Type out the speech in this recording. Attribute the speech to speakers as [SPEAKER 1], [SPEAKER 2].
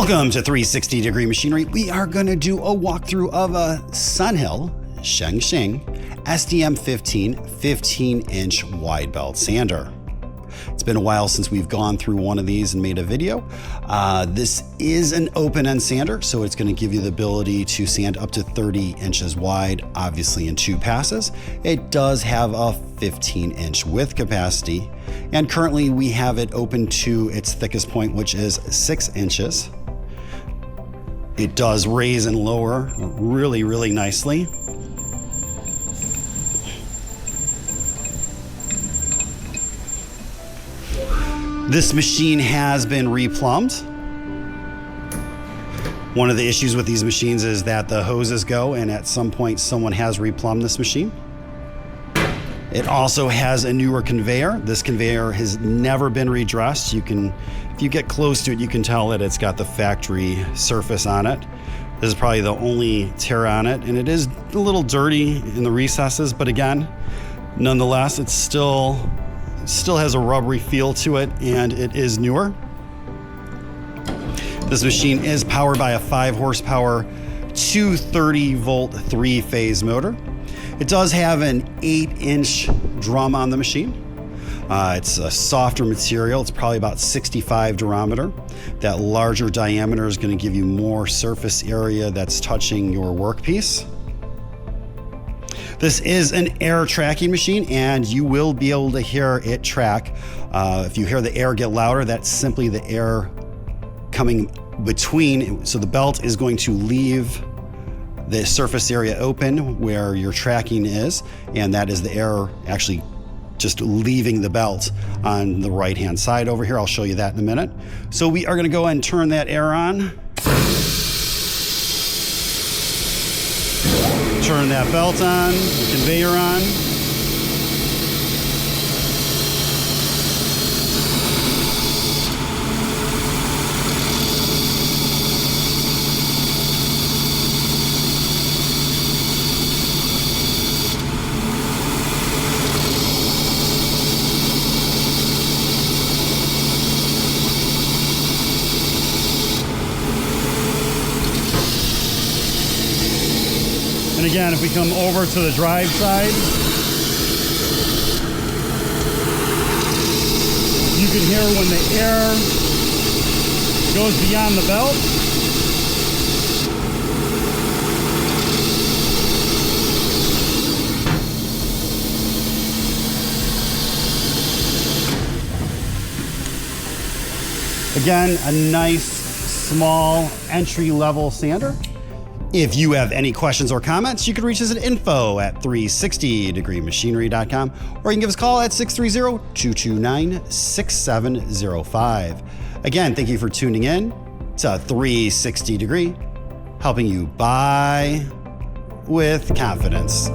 [SPEAKER 1] Welcome to 360 Degree Machinery. We are going to do a walkthrough of a Sunhill ShengShing SDM15 15-inch wide belt sander. It's been a while since we've gone through one of these and made a video. This is an open-end sander, so it's going to give you the ability to sand up to 30 inches wide, obviously in 2 passes. It does have a 15-inch width capacity, and currently we have it open to its thickest point, which is 6 inches. It does raise and lower really nicely. This machine has been replumbed. One of the issues with these machines is that the hoses go, and at some point someone has replumbed this machine. It also has a newer conveyor. This conveyor has never been redressed. If you get close to it, you can tell that it's got the factory surface on it. This is probably the only tear on it, and it is a little dirty in the recesses, but again, nonetheless, it still has a rubbery feel to it, and it is newer. This machine is powered by a 5 horsepower 230 volt 3-phase motor. It does have an 8-inch drum on the machine. It's a softer material. It's probably about 65 durometer. That larger diameter is going to give you more surface area that's touching your workpiece. This is an air tracking machine, and you will be able to hear it track. If you hear the air get louder, that's simply the air coming between. So the belt is going to leave the surface area open where your tracking is, and that is the air actually just leaving the belt on the right-hand side over here. I'll show you that in a minute. So we are gonna go ahead and turn that air on. Turn that belt on, the conveyor on. And again, if we come over to the drive side, you can hear when the air goes beyond the belt. Again, a nice, small, entry-level sander. If you have any questions or comments, you can reach us at info@360degreemachinery.com, or you can give us a call at 630-229-6705. Again, thank you for tuning in to 360 Degree, helping you buy with confidence.